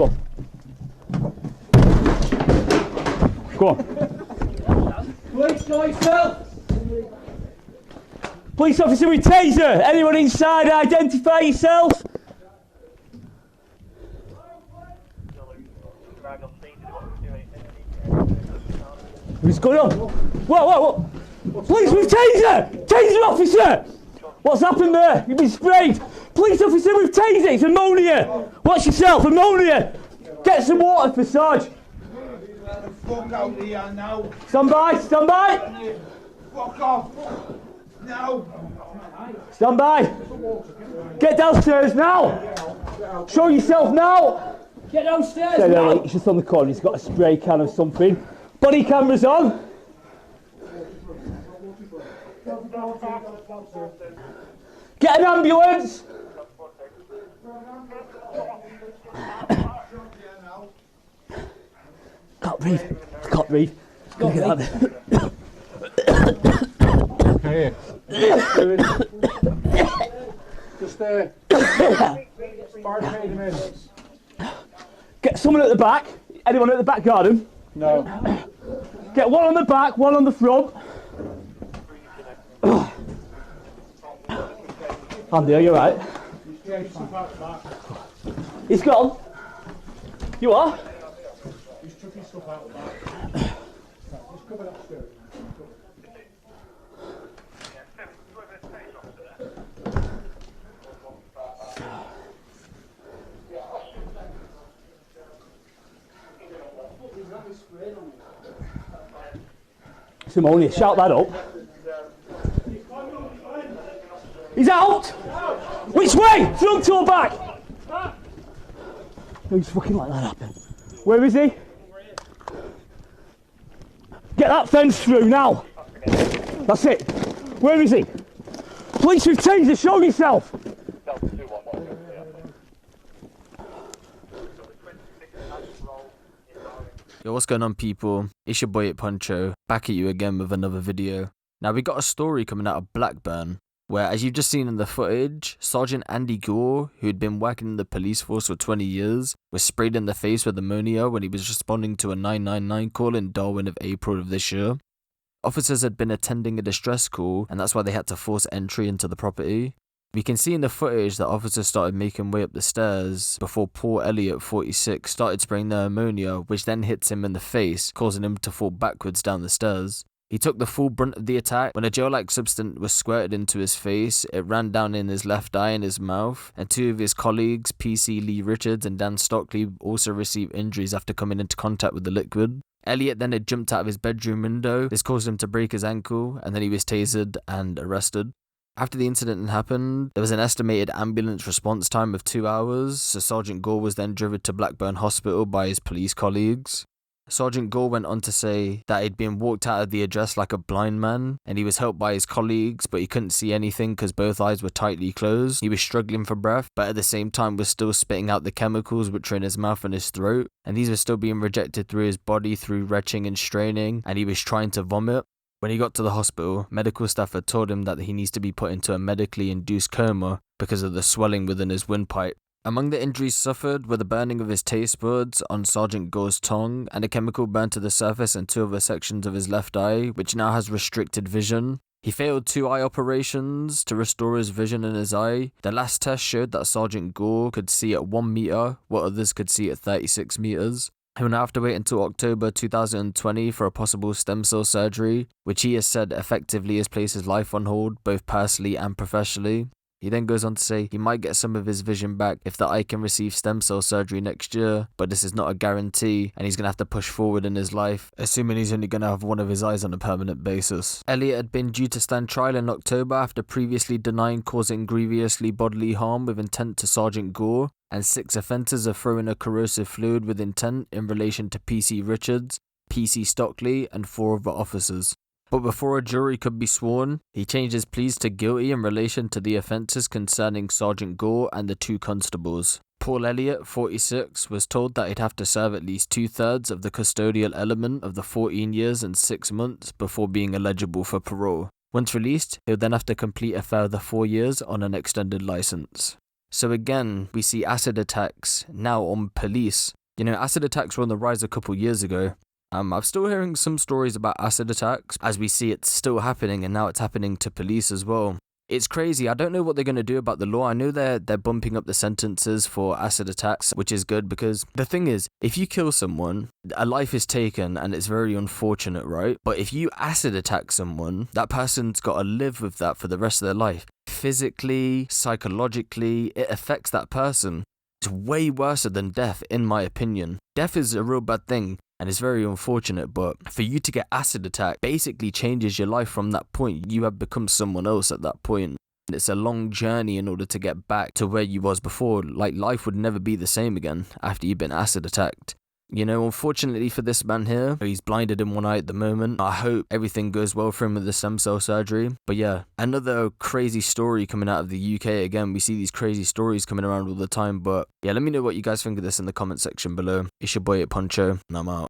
Go on. Go on. Police, show yourself. Police officer with taser. Anyone inside, identify yourself. What's going on? Whoa. Police with taser! Taser officer! What's happened there? You've been sprayed. Police officer with taser, it's ammonia. Watch yourself, ammonia. Get some water for Sarge. Fuck out here now. Stand by. Fuck off. No. Stand by. Get downstairs now. Show yourself now. Get downstairs now. He's just on the corner, he's got a spray can or something. Body cameras on. Get an ambulance. Can't breathe. Gonna get out there. Okay. Just barricade him in. Get someone at the back. Anyone at the back garden? No. Get one on the back, one on the front. Andy, are you alright? He's gone. You are? He's took his stuff out the back. Just cover that stairs. It's ammonia, shout that up. He's out! Which way? Front or back? No, he's fucking like that happen. Where is he? Get that fence through now. That's it. Where is he? Police with taser, show yourself. Yo, what's going on, people? It's your boy at Poncho, back at you again with another video. Now, we got a story coming out of Blackburn, where, as you've just seen in the footage, Sergeant Andy Gore, who had been working in the police force for 20 years, was sprayed in the face with ammonia when he was responding to a 999 call in Darwen of April of this year. Officers had been attending a distress call, and that's why they had to force entry into the property. We can see in the footage that officers started making way up the stairs before Paul Elliot, 46, started spraying the ammonia, which then hits him in the face, causing him to fall backwards down the stairs. He took the full brunt of the attack. When a gel-like substance was squirted into his face, it ran down in his left eye and his mouth, and two of his colleagues, PC Lee Richards and Dan Stockley, also received injuries after coming into contact with the liquid. Elliot then had jumped out of his bedroom window. This caused him to break his ankle, and then he was tasered and arrested. After the incident happened, there was an estimated ambulance response time of 2 hours, so Sergeant Gore was then driven to Blackburn Hospital by his police colleagues. Sergeant Gore went on to say that he'd been walked out of the address like a blind man, and he was helped by his colleagues, but he couldn't see anything because both eyes were tightly closed. He was struggling for breath, but at the same time was still spitting out the chemicals which were in his mouth and his throat, and these were still being rejected through his body through retching and straining, and he was trying to vomit. When he got to the hospital, medical staff had told him that he needs to be put into a medically induced coma because of the swelling within his windpipe. Among the injuries suffered were the burning of his taste buds on Sergeant Gore's tongue, and a chemical burned to the surface in two other sections of his left eye, which now has restricted vision. He failed 2 eye operations to restore his vision in his eye. The last test showed that Sergeant Gore could see at 1 meter, while others could see at 36 meters. He will now have to wait until October 2020 for a possible stem cell surgery, which he has said effectively has placed his life on hold, both personally and professionally. He then goes on to say he might get some of his vision back if the eye can receive stem cell surgery next year, but this is not a guarantee, and he's going to have to push forward in his life, assuming he's only going to have one of his eyes on a permanent basis. Elliot had been due to stand trial in October after previously denying causing grievously bodily harm with intent to Sergeant Gore, and 6 offences of throwing a corrosive fluid with intent in relation to PC Richards, PC Stockley, and 4 other officers. But before a jury could be sworn, he changed his pleas to guilty in relation to the offences concerning Sergeant Gore and the 2 constables. Paul Elliot, 46, was told that he'd have to serve at least 2/3 of the custodial element of the 14 years and 6 months before being eligible for parole. Once released, he'll then have to complete a further 4 years on an extended licence. So again, we see acid attacks now on police. You know, acid attacks were on the rise a couple years ago. I'm still hearing some stories about acid attacks as we see it's still happening, and now it's happening to police as well. It's crazy. I don't know what they're going to do about the law. I know they're bumping up the sentences for acid attacks, which is good, because the thing is, if you kill someone, a life is taken and it's very unfortunate, right? But if you acid attack someone, that person's got to live with that for the rest of their life. Physically, psychologically, it affects that person. It's way worse than death, in my opinion. Death is a real bad thing, and it's very unfortunate, but for you to get acid attack basically changes your life from that point. You have become someone else at that point. And it's a long journey in order to get back to where you was before. Like, life would never be the same again after you've been acid attacked. You know, unfortunately for this man here, he's blinded in one eye at the moment. I hope everything goes well for him with the stem cell surgery. But yeah, another crazy story coming out of the UK. Again, we see these crazy stories coming around all the time. But yeah, let me know what you guys think of this in the comment section below. It's your boy Poncho, and I'm out.